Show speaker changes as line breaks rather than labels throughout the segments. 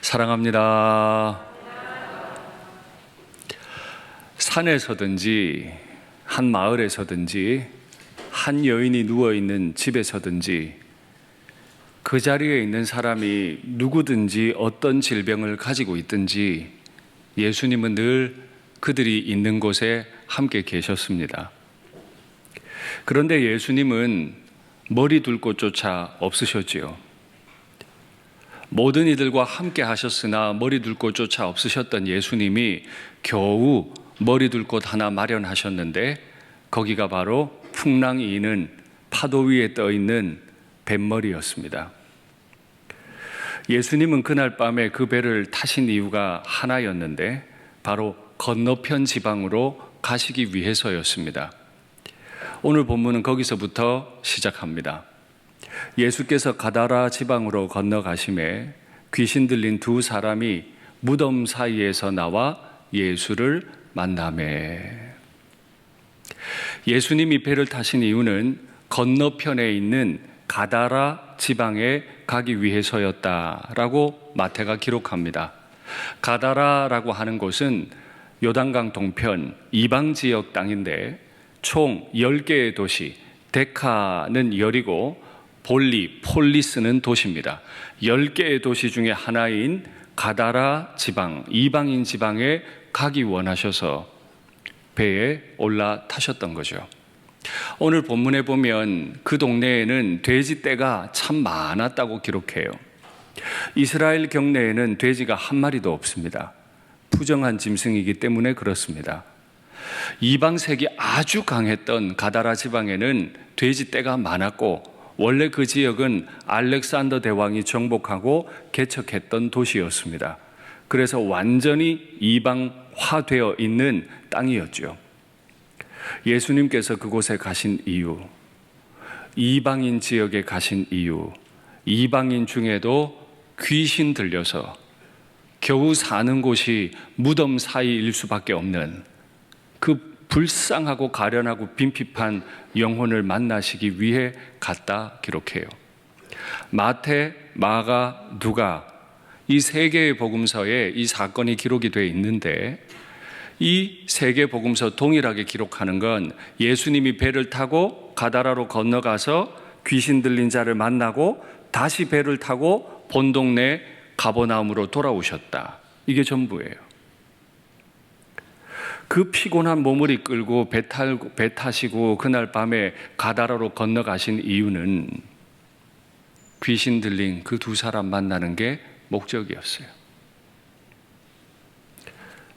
사랑합니다. 산에서든지 한 마을에서든지 한 여인이 누워있는 집에서든지 그 자리에 있는 사람이 누구든지 어떤 질병을 가지고 있든지 예수님은 늘 그들이 있는 곳에 함께 계셨습니다. 그런데 예수님은 머리 둘 곳조차 없으셨지요. 모든 이들과 함께 하셨으나 머리 둘 곳조차 없으셨던 예수님이 겨우 머리 둘 곳 하나 마련하셨는데 거기가 바로 풍랑이 이는 파도 위에 떠 있는 뱃머리였습니다. 예수님은 그날 밤에 그 배를 타신 이유가 하나였는데 바로 건너편 지방으로 가시기 위해서였습니다. 오늘 본문은 거기서부터 시작합니다. 예수께서 가다라 지방으로 건너가심에 귀신 들린 두 사람이 무덤 사이에서 나와 예수를 만나매. 예수님이 배를 타신 이유는 건너편에 있는 가다라 지방에 가기 위해서였다라고 마태가 기록합니다. 가다라라고 하는 곳은 요단강 동편 이방 지역 땅인데 총 10개의 도시, 데카는 10이고 볼리, 폴리스는 도시입니다. 10개의 도시 중에 하나인 가다라 지방, 이방인 지방에 가기 원하셔서 배에 올라타셨던 거죠. 오늘 본문에 보면 그 동네에는 돼지떼가 참 많았다고 기록해요. 이스라엘 경내에는 돼지가 한 마리도 없습니다. 부정한 짐승이기 때문에 그렇습니다. 이방색이 아주 강했던 가다라 지방에는 돼지떼가 많았고 원래 그 지역은 알렉산더 대왕이 정복하고 개척했던 도시였습니다. 그래서 완전히 이방화되어 있는 땅이었죠. 예수님께서 그곳에 가신 이유, 이방인 지역에 가신 이유, 이방인 중에도 귀신 들려서 겨우 사는 곳이 무덤 사이일 수밖에 없는 그 불쌍하고 가련하고 빈핍한 영혼을 만나시기 위해 갔다 기록해요. 마태, 마가, 누가 이 세 개의 복음서에 이 사건이 기록이 되어 있는데 이 세 개 복음서 동일하게 기록하는 건 예수님이 배를 타고 가다라로 건너가서 귀신 들린 자를 만나고 다시 배를 타고 본 동네 가버나움으로 돌아오셨다. 이게 전부예요. 그 피곤한 몸을 이끌고 배 타시고 그날 밤에 가다라로 건너가신 이유는 귀신 들린 그 두 사람 만나는 게 목적이었어요.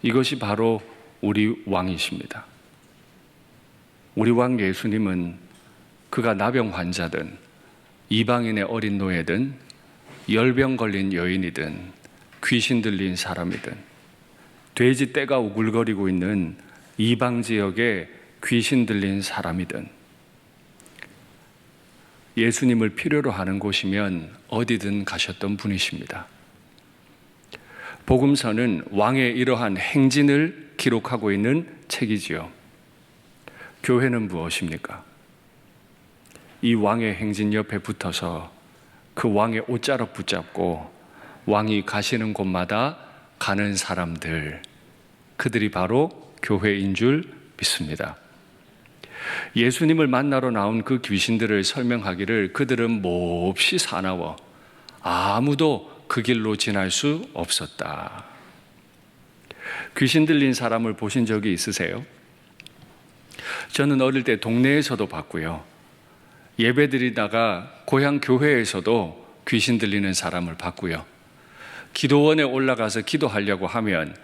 이것이 바로 우리 왕이십니다. 우리 왕 예수님은 그가 나병 환자든 이방인의 어린 노예든 열병 걸린 여인이든 귀신 들린 사람이든 돼지떼가 우글거리고 있는 이방 지역에 귀신 들린 사람이든 예수님을 필요로 하는 곳이면 어디든 가셨던 분이십니다. 복음서는 왕의 이러한 행진을 기록하고 있는 책이지요. 교회는 무엇입니까? 이 왕의 행진 옆에 붙어서 그 왕의 옷자락 붙잡고 왕이 가시는 곳마다 가는 사람들, 그들이 바로 교회인 줄 믿습니다. 예수님을 만나러 나온 그 귀신들을 설명하기를 그들은 몹시 사나워 아무도 그 길로 지날 수 없었다. 귀신 들린 사람을 보신 적이 있으세요? 저는 어릴 때 동네에서도 봤고요. 예배드리다가 고향 교회에서도 귀신 들리는 사람을 봤고요. 기도원에 올라가서 기도하려고 하면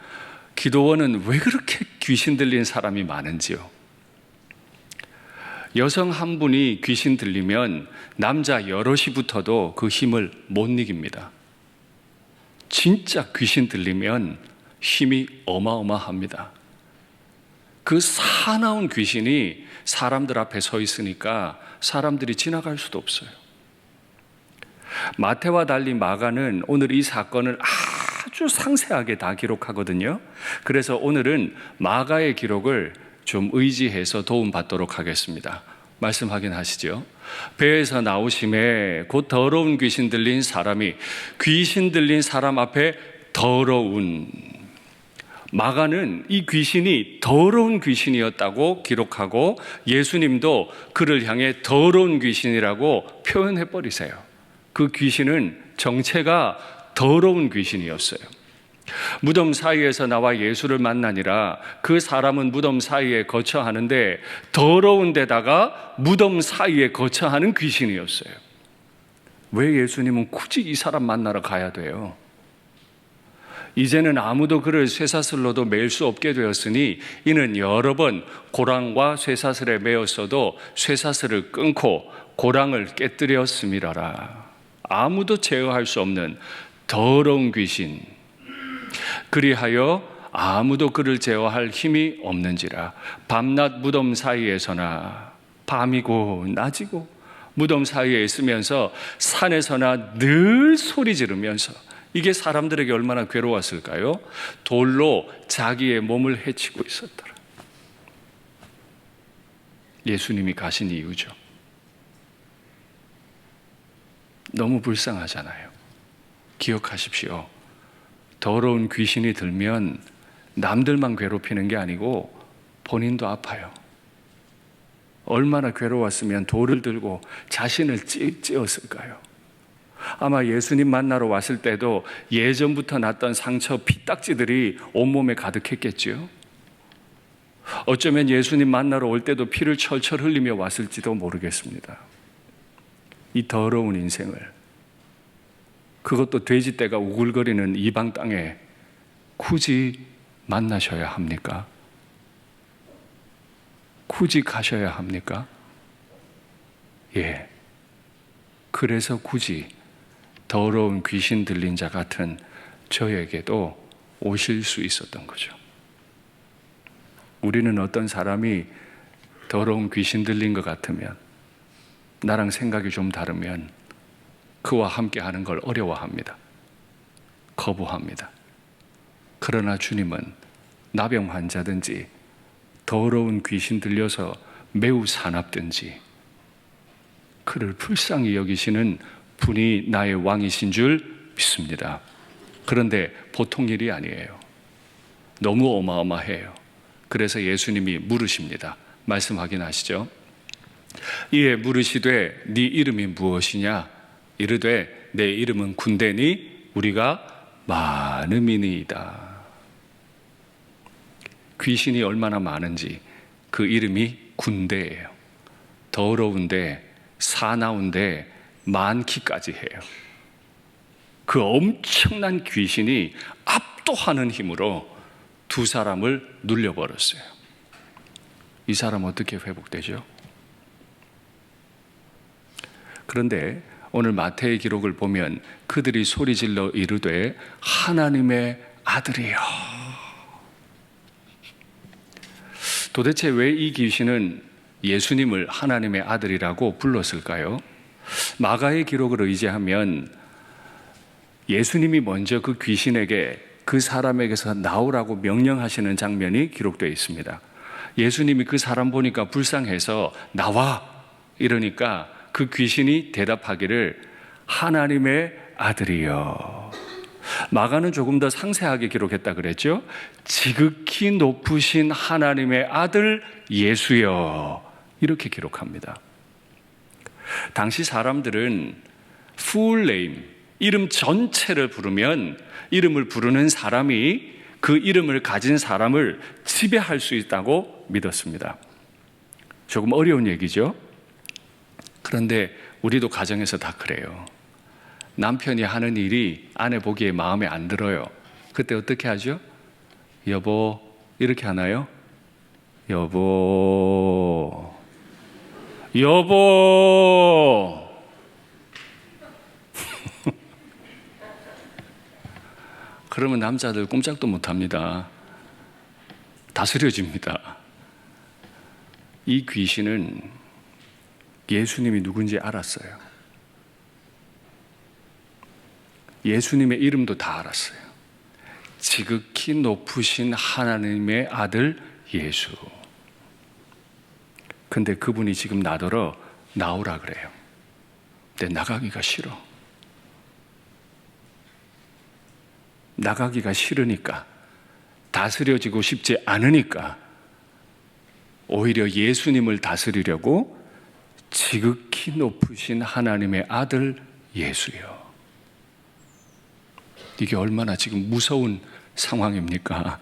기도원은 왜 그렇게 귀신 들린 사람이 많은지요? 여성 한 분이 귀신 들리면 남자 여럿이 붙어도 그 힘을 못 이깁니다. 진짜 귀신 들리면 힘이 어마어마합니다. 그 사나운 귀신이 사람들 앞에 서 있으니까 사람들이 지나갈 수도 없어요. 마태와 달리 마가는 오늘 이 사건을 아주 상세하게 다 기록하거든요. 그래서 오늘은 마가의 기록을 좀 의지해서 도움받도록 하겠습니다. 말씀 확인하시죠? 배에서 나오심에 곧 더러운 귀신 들린 사람이 귀신 들린 사람 앞에 더러운, 마가는 이 귀신이 더러운 귀신이었다고 기록하고 예수님도 그를 향해 더러운 귀신이라고 표현해 버리세요. 그 귀신은 정체가 더러운 귀신이었어요. 무덤 사이에서 나와 예수를 만나니라 그 사람은 무덤 사이에 거처하는데 더러운 데다가 무덤 사이에 거처하는 귀신이었어요. 왜 예수님은 굳이 이 사람 만나러 가야 돼요? 이제는 아무도 그를 쇠사슬로도 매일 수 없게 되었으니 이는 여러 번 고랑과 쇠사슬에 매었어도 쇠사슬을 끊고 고랑을 깨뜨렸음이라라. 아무도 제어할 수 없는 더러운 귀신, 그리하여 아무도 그를 제어할 힘이 없는지라. 밤낮 무덤 사이에서나, 밤이고 낮이고 무덤 사이에 있으면서 산에서나 늘 소리 지르면서, 이게 사람들에게 얼마나 괴로웠을까요? 돌로 자기의 몸을 해치고 있었더라. 예수님이 가신 이유죠. 너무 불쌍하잖아요. 기억하십시오. 더러운 귀신이 들면 남들만 괴롭히는 게 아니고 본인도 아파요. 얼마나 괴로웠으면 돌을 들고 자신을 찌었을까요? 아마 예수님 만나러 왔을 때도 예전부터 났던 상처, 피딱지들이 온몸에 가득했겠죠. 어쩌면 예수님 만나러 올 때도 피를 철철 흘리며 왔을지도 모르겠습니다. 이 더러운 인생을, 그것도 돼지떼가 우글거리는 이방 땅에 굳이 만나셔야 합니까? 굳이 가셔야 합니까? 예. 그래서 굳이 더러운 귀신 들린 자 같은 저에게도 오실 수 있었던 거죠. 우리는 어떤 사람이 더러운 귀신 들린 것 같으면, 나랑 생각이 좀 다르면 그와 함께 하는 걸 어려워합니다. 거부합니다. 그러나 주님은 나병 환자든지 더러운 귀신 들려서 매우 사납든지 그를 불쌍히 여기시는 분이 나의 왕이신 줄 믿습니다. 그런데 보통 일이 아니에요. 너무 어마어마해요. 그래서 예수님이 물으십니다. 말씀 확인하시죠? 이에 물으시되 네 이름이 무엇이냐? 이르되 내 이름은 군대니 우리가 많음이니이다. 귀신이 얼마나 많은지 그 이름이 군대예요. 더러운데, 사나운데 많기까지 해요. 그 엄청난 귀신이 압도하는 힘으로 두 사람을 눌려버렸어요. 이 사람 어떻게 회복되죠? 그런데 오늘 마태의 기록을 보면 그들이 소리질러 이르되 하나님의 아들이여. 도대체 왜 이 귀신은 예수님을 하나님의 아들이라고 불렀을까요? 마가의 기록을 의지하면 예수님이 먼저 그 귀신에게, 그 사람에게서 나오라고 명령하시는 장면이 기록되어 있습니다. 예수님이 그 사람 보니까 불쌍해서 나와 이러니까 그 귀신이 대답하기를 하나님의 아들이여. 마가는 조금 더 상세하게 기록했다 그랬죠. 지극히 높으신 하나님의 아들 예수여, 이렇게 기록합니다. 당시 사람들은 full name, 이름 전체를 부르면 이름을 부르는 사람이 그 이름을 가진 사람을 지배할 수 있다고 믿었습니다. 조금 어려운 얘기죠. 그런데 우리도 가정에서 다 그래요. 남편이 하는 일이 아내 보기에 마음에 안 들어요. 그때 어떻게 하죠? 여보, 이렇게 하나요? 여보, 여보. 그러면 남자들 꼼짝도 못합니다. 다스려집니다. 이 귀신은 예수님이 누군지 알았어요. 예수님의 이름도 다 알았어요. 지극히 높으신 하나님의 아들 예수. 근데 그분이 지금 나더러 나오라 그래요. 근데 나가기가 싫어. 나가기가 싫으니까, 다스려지고 싶지 않으니까 오히려 예수님을 다스리려고 지극히 높으신 하나님의 아들 예수요. 이게 얼마나 지금 무서운 상황입니까?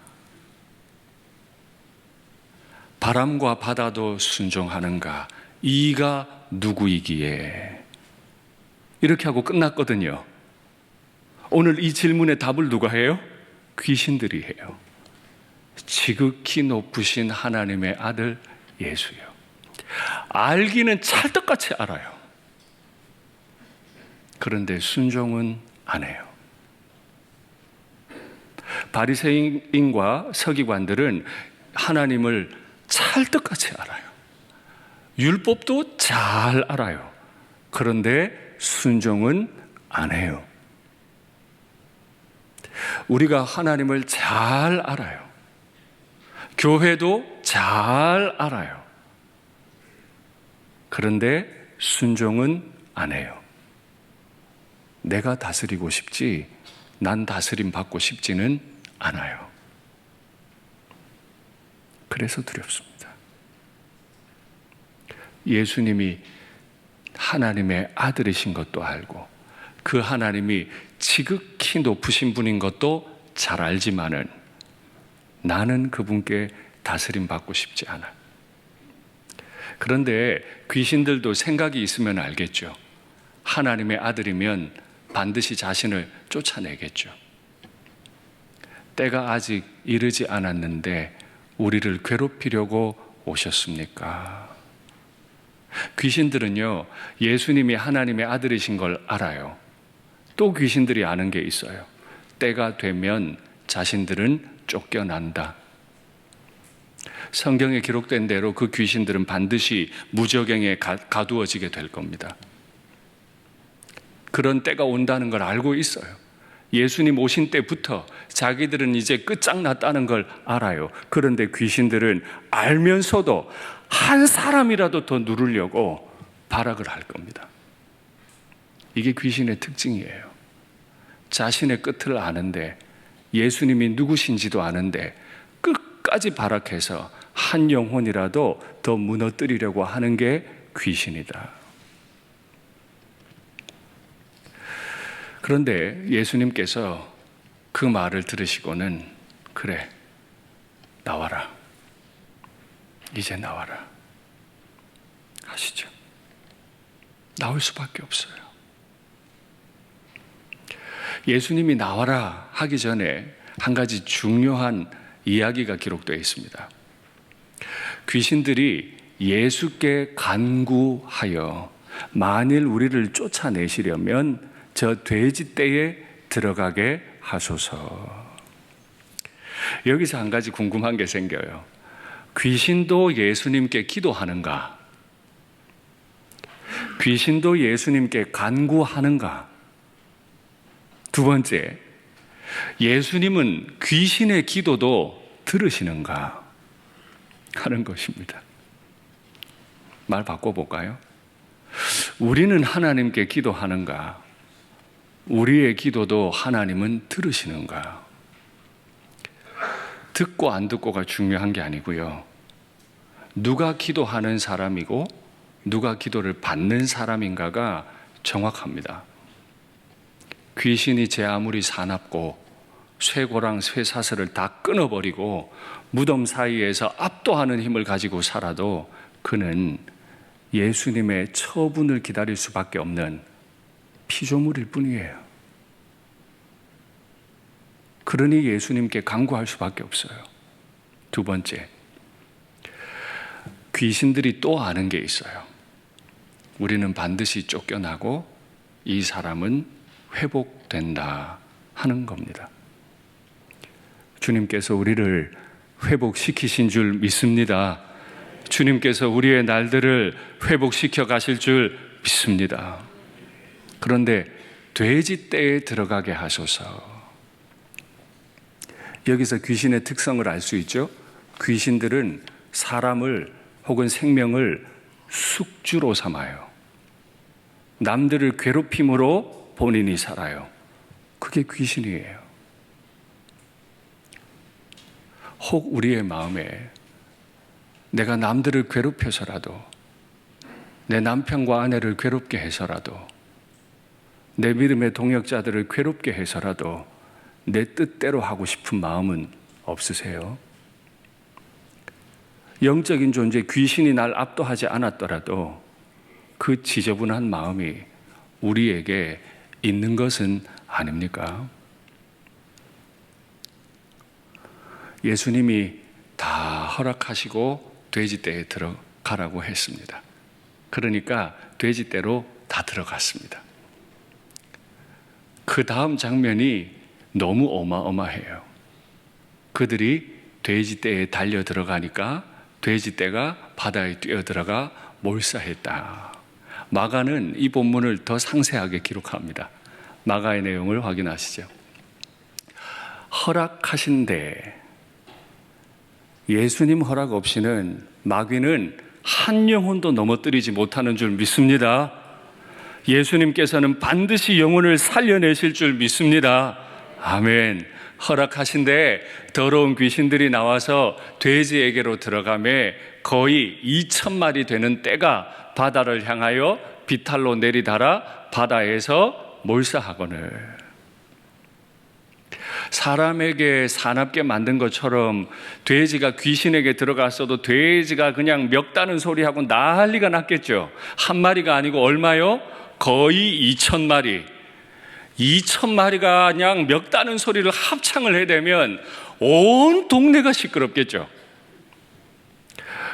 바람과 바다도 순종하는가? 이가 누구이기에? 이렇게 하고 끝났거든요. 오늘 이 질문의 답을 누가 해요? 귀신들이 해요. 지극히 높으신 하나님의 아들 예수요. 알기는 찰떡같이 알아요. 그런데 순종은 안 해요. 바리새인과 서기관들은 하나님을 찰떡같이 알아요. 율법도 잘 알아요. 그런데 순종은 안 해요. 우리가 하나님을 잘 알아요. 교회도 잘 알아요. 그런데 순종은 안 해요. 내가 다스리고 싶지, 난 다스림 받고 싶지는 않아요. 그래서 두렵습니다. 예수님이 하나님의 아들이신 것도 알고, 그 하나님이 지극히 높으신 분인 것도 잘 알지만은 나는 그분께 다스림 받고 싶지 않아. 그런데 귀신들도 생각이 있으면 알겠죠. 하나님의 아들이면 반드시 자신을 쫓아내겠죠. 때가 아직 이르지 않았는데 우리를 괴롭히려고 오셨습니까? 귀신들은요, 예수님이 하나님의 아들이신 걸 알아요. 또 귀신들이 아는 게 있어요. 때가 되면 자신들은 쫓겨난다. 성경에 기록된 대로 그 귀신들은 반드시 무저갱에 가두어지게 될 겁니다. 그런 때가 온다는 걸 알고 있어요. 예수님 오신 때부터 자기들은 이제 끝장났다는 걸 알아요. 그런데 귀신들은 알면서도 한 사람이라도 더 누르려고 발악을 할 겁니다. 이게 귀신의 특징이에요. 자신의 끝을 아는데, 예수님이 누구신지도 아는데 끝까지 발악해서 한 영혼이라도 더 무너뜨리려고 하는 게 귀신이다. 그런데 예수님께서 그 말을 들으시고는, 그래, 나와라. 이제 나와라 하시죠. 나올 수밖에 없어요. 예수님이 나와라 하기 전에 한 가지 중요한 이야기가 기록되어 있습니다. 귀신들이 예수께 간구하여 만일 우리를 쫓아내시려면 저 돼지떼에 들어가게 하소서. 여기서 한 가지 궁금한 게 생겨요. 귀신도 예수님께 기도하는가? 귀신도 예수님께 간구하는가? 두 번째, 예수님은 귀신의 기도도 들으시는가 하는 것입니다. 말 바꿔볼까요? 우리는 하나님께 기도하는가? 우리의 기도도 하나님은 들으시는가? 듣고 안 듣고가 중요한 게 아니고요. 누가 기도하는 사람이고 누가 기도를 받는 사람인가가 정확합니다. 귀신이 제 아무리 사납고 쇠고랑 쇠사슬을 다 끊어버리고 무덤 사이에서 압도하는 힘을 가지고 살아도 그는 예수님의 처분을 기다릴 수밖에 없는 피조물일 뿐이에요. 그러니 예수님께 간구할 수밖에 없어요. 두 번째, 귀신들이 또 아는 게 있어요. 우리는 반드시 쫓겨나고 이 사람은 회복된다 하는 겁니다. 주님께서 우리를 회복시키신 줄 믿습니다. 주님께서 우리의 날들을 회복시켜 가실 줄 믿습니다. 그런데 돼지떼에 들어가게 하소서. 여기서 귀신의 특성을 알 수 있죠. 귀신들은 사람을 혹은 생명을 숙주로 삼아요. 남들을 괴롭힘으로 본인이 살아요. 그게 귀신이에요. 혹 우리의 마음에 내가 남들을 괴롭혀서라도, 내 남편과 아내를 괴롭게 해서라도, 내 믿음의 동역자들을 괴롭게 해서라도 내 뜻대로 하고 싶은 마음은 없으세요? 영적인 존재 귀신이 날 압도하지 않았더라도 그 지저분한 마음이 우리에게 있는 것은 아닙니까? 예수님이 다 허락하시고 돼지떼에 들어가라고 했습니다. 그러니까 돼지떼로 다 들어갔습니다. 그 다음 장면이 너무 어마어마해요. 그들이 돼지떼에 달려 들어가니까 돼지떼가 바다에 뛰어들어가 몰사했다. 마가는 이 본문을 더 상세하게 기록합니다. 마가의 내용을 확인하시죠. 허락하신데, 예수님 허락 없이는 마귀는 한 영혼도 넘어뜨리지 못하는 줄 믿습니다. 예수님께서는 반드시 영혼을 살려내실 줄 믿습니다. 아멘. 허락하신데 더러운 귀신들이 나와서 돼지에게로 들어가매 거의 2,000마리 되는 떼가 바다를 향하여 비탈로 내리달아 바다에서 몰사하거늘. 사람에게 사납게 만든 것처럼 돼지가 귀신에게 들어갔어도 돼지가 그냥 멱다는 소리하고 난리가 났겠죠. 한 마리가 아니고 얼마요? 거의 2,000마리. 2,000마리가 그냥 멱다는 소리를 합창을 해대면 온 동네가 시끄럽겠죠.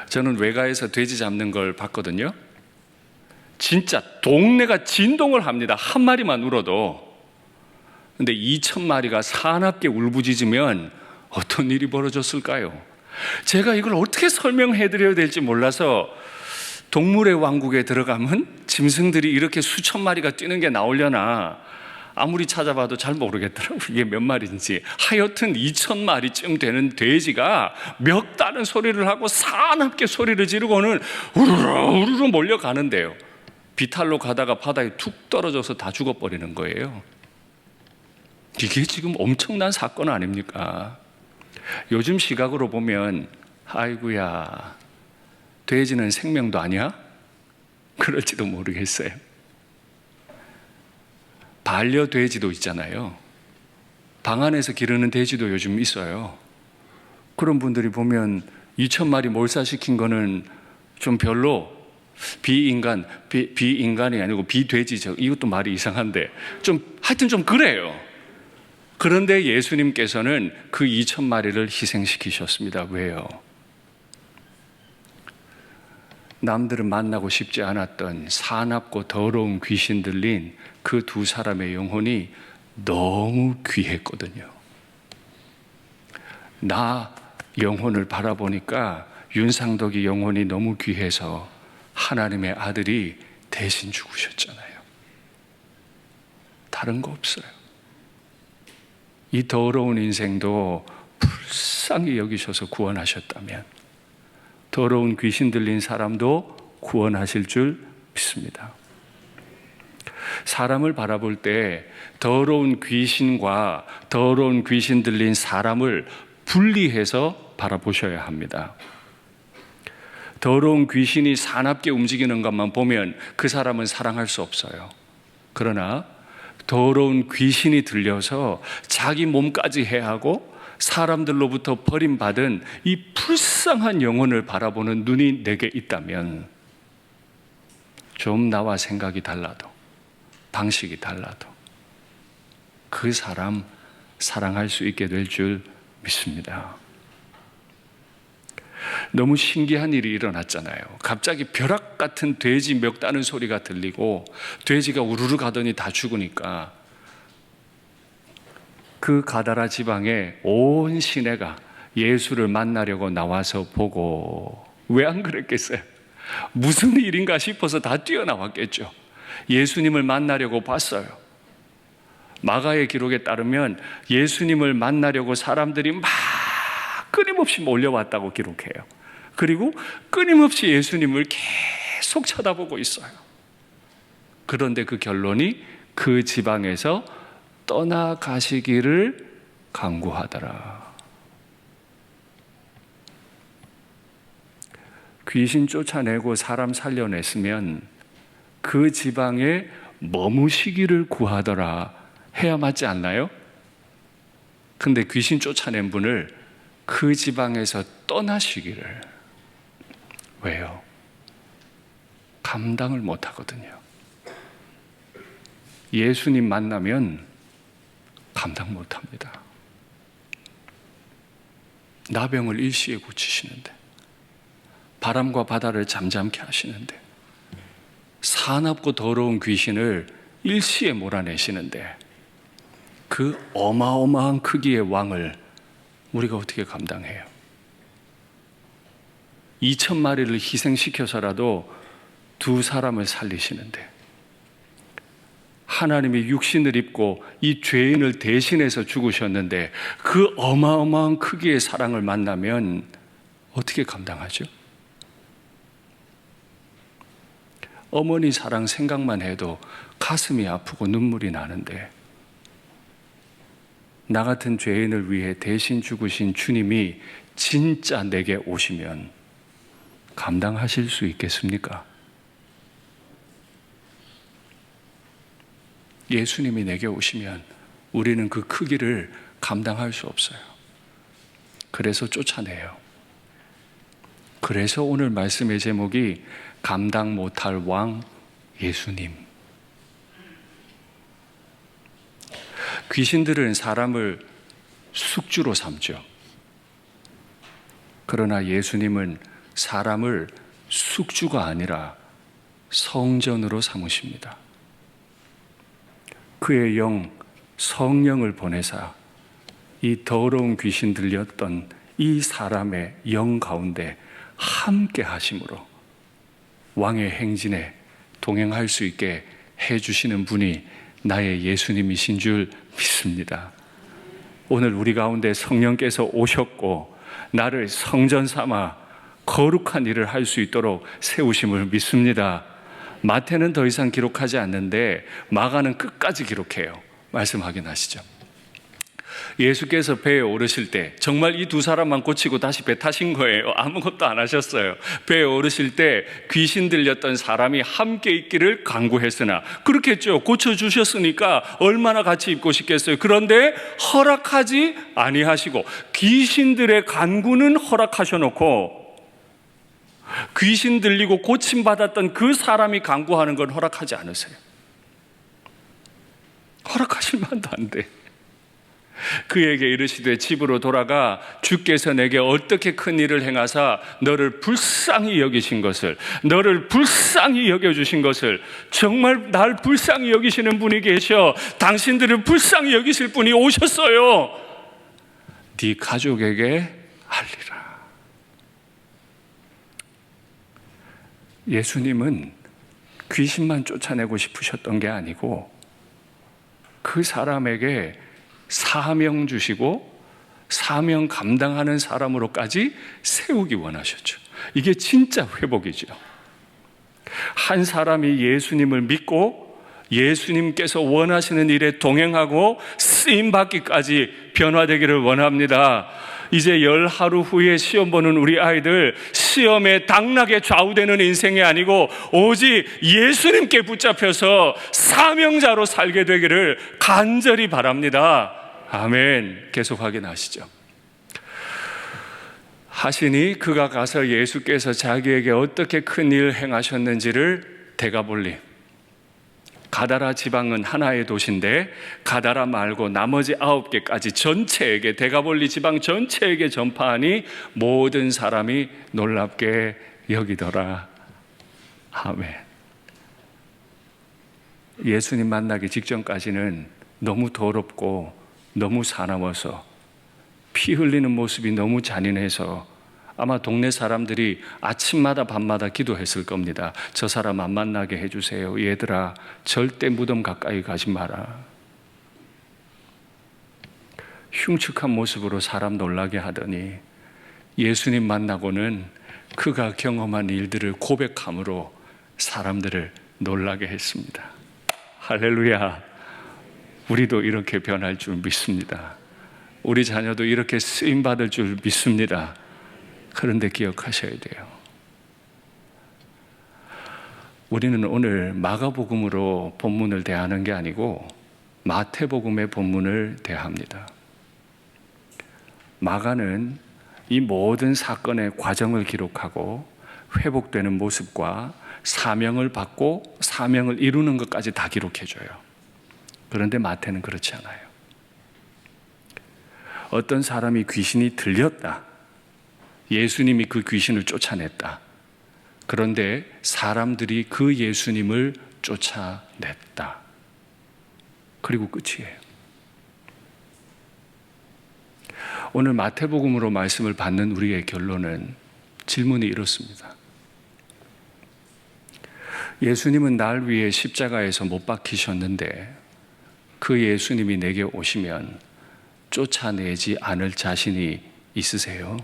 저는 외가에서 돼지 잡는 걸 봤거든요. 진짜 동네가 진동을 합니다. 한 마리만 울어도. 근데 2,000마리가 사납게 울부짖으면 어떤 일이 벌어졌을까요? 제가 이걸 어떻게 설명해 드려야 될지 몰라서 동물의 왕국에 들어가면 짐승들이 이렇게 수천 마리가 뛰는 게 나오려나 아무리 찾아봐도 잘 모르겠더라고요. 이게 몇 마리인지. 하여튼 2,000마리쯤 되는 돼지가 멱다는 소리를 하고 사납게 소리를 지르고는 우르르 우르르 몰려가는데요. 비탈로 가다가 바다에 툭 떨어져서 다 죽어버리는 거예요. 이게 지금 엄청난 사건 아닙니까? 요즘 시각으로 보면 아이고야, 돼지는 생명도 아니야? 그럴지도 모르겠어요. 반려돼지도 있잖아요. 방 안에서 기르는 돼지도 요즘 있어요. 그런 분들이 보면 2,000마리 몰사시킨 거는 좀 별로 비인간이 아니고 비돼지죠. 이것도 말이 이상한데 하여튼 좀 그래요. 그런데 예수님께서는 그 2,000마리를 희생시키셨습니다. 왜요? 남들은 만나고 싶지 않았던 사납고 더러운 귀신 들린 그 두 사람의 영혼이 너무 귀했거든요. 나 영혼을 바라보니까 윤상덕이 영혼이 너무 귀해서 하나님의 아들이 대신 죽으셨잖아요. 다른 거 없어요. 이 더러운 인생도 불쌍히 여기셔서 구원하셨다면 더러운 귀신 들린 사람도 구원하실 줄 믿습니다. 사람을 바라볼 때 더러운 귀신과 더러운 귀신 들린 사람을 분리해서 바라보셔야 합니다. 더러운 귀신이 사납게 움직이는 것만 보면 그 사람은 사랑할 수 없어요. 그러나 더러운 귀신이 들려서 자기 몸까지 해하고 사람들로부터 버림받은 이 불쌍한 영혼을 바라보는 눈이 내게 있다면 좀 나와 생각이 달라도 방식이 달라도 그 사람 사랑할 수 있게 될 줄 믿습니다. 너무 신기한 일이 일어났잖아요. 갑자기 벼락 같은 돼지 멱다는 소리가 들리고 돼지가 우르르 가더니 다 죽으니까 그 가다라 지방에 온 시내가 예수를 만나려고 나와서 보고, 왜 안 그랬겠어요? 무슨 일인가 싶어서 다 뛰어나왔겠죠. 예수님을 만나려고 봤어요. 마가의 기록에 따르면 예수님을 만나려고 사람들이 막 끊임없이 몰려왔다고 기록해요. 그리고 끊임없이 예수님을 계속 쳐다보고 있어요. 그런데 그 결론이 그 지방에서 떠나가시기를 간구하더라. 귀신 쫓아내고 사람 살려냈으면 그 지방에 머무시기를 구하더라 해야 맞지 않나요? 근데 귀신 쫓아낸 분을 그 지방에서 떠나시기를. 왜요? 감당을 못하거든요. 예수님 만나면 감당 못합니다. 나병을 일시에 고치시는데, 바람과 바다를 잠잠케 하시는데, 사납고 더러운 귀신을 일시에 몰아내시는데, 그 어마어마한 크기의 왕을 우리가 어떻게 감당해요? 2,000마리를 희생시켜서라도 두 사람을 살리시는데, 하나님이 육신을 입고 이 죄인을 대신해서 죽으셨는데 그 어마어마한 크기의 사랑을 만나면 어떻게 감당하죠? 어머니 사랑 생각만 해도 가슴이 아프고 눈물이 나는데, 나 같은 죄인을 위해 대신 죽으신 주님이 진짜 내게 오시면 감당하실 수 있겠습니까? 예수님이 내게 오시면 우리는 그 크기를 감당할 수 없어요. 그래서 쫓아내요. 그래서 오늘 말씀의 제목이 감당 못할 왕 예수님. 귀신들은 사람을 숙주로 삼죠. 그러나 예수님은 사람을 숙주가 아니라 성전으로 삼으십니다. 그의 영, 성령을 보내사 이 더러운 귀신 들렸던 이 사람의 영 가운데 함께 하심으로 왕의 행진에 동행할 수 있게 해주시는 분이 나의 예수님이신 줄 믿습니다. 오늘 우리 가운데 성령께서 오셨고 나를 성전 삼아 거룩한 일을 할 수 있도록 세우심을 믿습니다. 마태는 더 이상 기록하지 않는데 마가는 끝까지 기록해요. 말씀 확인하시죠. 예수께서 배에 오르실 때 정말 이 두 사람만 고치고 다시 배 타신 거예요. 아무것도 안 하셨어요. 배에 오르실 때 귀신 들렸던 사람이 함께 있기를 간구했으나, 그렇겠죠. 고쳐주셨으니까 얼마나 같이 있고 싶겠어요. 그런데 허락하지 아니하시고, 귀신들의 간구는 허락하셔놓고 귀신 들리고 고침받았던 그 사람이 간구하는 건 허락하지 않으세요. 허락하실 만도 안 돼. 그에게 이르시되 집으로 돌아가 주께서 내게 어떻게 큰 일을 행하사 너를 불쌍히 여기신 것을, 너를 불쌍히 여겨주신 것을, 정말 날 불쌍히 여기시는 분이 계셔. 당신들을 불쌍히 여기실 분이 오셨어요. 네 가족에게 알리라. 예수님은 귀신만 쫓아내고 싶으셨던 게 아니고 그 사람에게 사명 주시고 사명 감당하는 사람으로까지 세우기 원하셨죠. 이게 진짜 회복이죠. 한 사람이 예수님을 믿고 예수님께서 원하시는 일에 동행하고 쓰임받기까지 변화되기를 원합니다. 이제 10하루 후에 시험 보는 우리 아이들, 시험에 당락에 좌우되는 인생이 아니고 오직 예수님께 붙잡혀서 사명자로 살게 되기를 간절히 바랍니다. 아멘. 계속 확인하시죠. 하시니 그가 가서 예수께서 자기에게 어떻게 큰 일을 행하셨는지를 데가볼리, 가다라 지방은 하나의 도시인데 가다라 말고 나머지 9개까지 전체에게, 데가볼리 지방 전체에게 전파하니 모든 사람이 놀랍게 여기더라. 아멘. 예수님 만나기 직전까지는 너무 더럽고 너무 사나워서 피 흘리는 모습이 너무 잔인해서 아마 동네 사람들이 아침마다 밤마다 기도했을 겁니다. 저 사람 안 만나게 해주세요. 얘들아, 절대 무덤 가까이 가지 마라. 흉측한 모습으로 사람 놀라게 하더니 예수님 만나고는 그가 경험한 일들을 고백함으로 사람들을 놀라게 했습니다. 할렐루야. 우리도 이렇게 변할 줄 믿습니다. 우리 자녀도 이렇게 쓰임받을 줄 믿습니다. 그런데 기억하셔야 돼요. 우리는 오늘 마가복음으로 본문을 대하는 게 아니고 마태복음의 본문을 대합니다. 마가는 이 모든 사건의 과정을 기록하고 회복되는 모습과 사명을 받고 사명을 이루는 것까지 다 기록해줘요. 그런데 마태는 그렇지 않아요. 어떤 사람이 귀신이 들렸다. 예수님이 그 귀신을 쫓아냈다. 그런데 사람들이 그 예수님을 쫓아냈다. 그리고 끝이에요. 오늘 마태복음으로 말씀을 받는 우리의 결론은 질문이 이렇습니다. 예수님은 날 위해 십자가에서 못 박히셨는데 그 예수님이 내게 오시면 쫓아내지 않을 자신이 있으세요?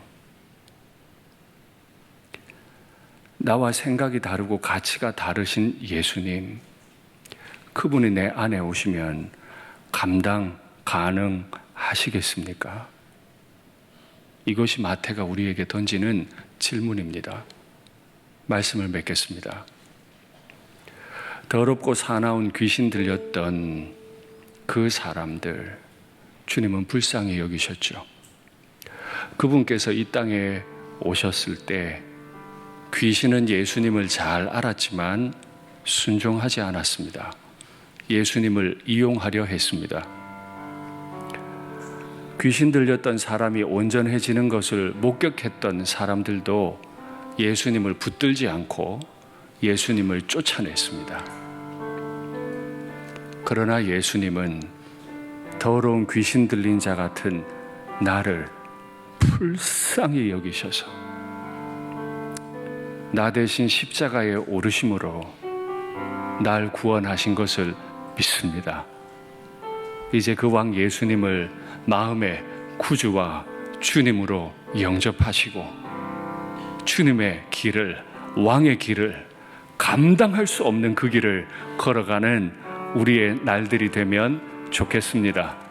나와 생각이 다르고 가치가 다르신 예수님, 그분이 내 안에 오시면 감당 가능하시겠습니까? 이것이 마태가 우리에게 던지는 질문입니다. 말씀을 맺겠습니다. 더럽고 사나운 귀신 들렸던 그 사람들, 주님은 불쌍히 여기셨죠. 그분께서 이 땅에 오셨을 때 귀신은 예수님을 잘 알았지만 순종하지 않았습니다. 예수님을 이용하려 했습니다. 귀신 들렸던 사람이 온전해지는 것을 목격했던 사람들도 예수님을 붙들지 않고 예수님을 쫓아냈습니다. 그러나 예수님은 더러운 귀신 들린 자 같은 나를 불쌍히 여기셔서 나 대신 십자가에 오르심으로 날 구원하신 것을 믿습니다. 이제 그 왕 예수님을 마음의 구주와 주님으로 영접하시고 주님의 길을, 왕의 길을, 감당할 수 없는 그 길을 걸어가는 우리의 날들이 되면 좋겠습니다.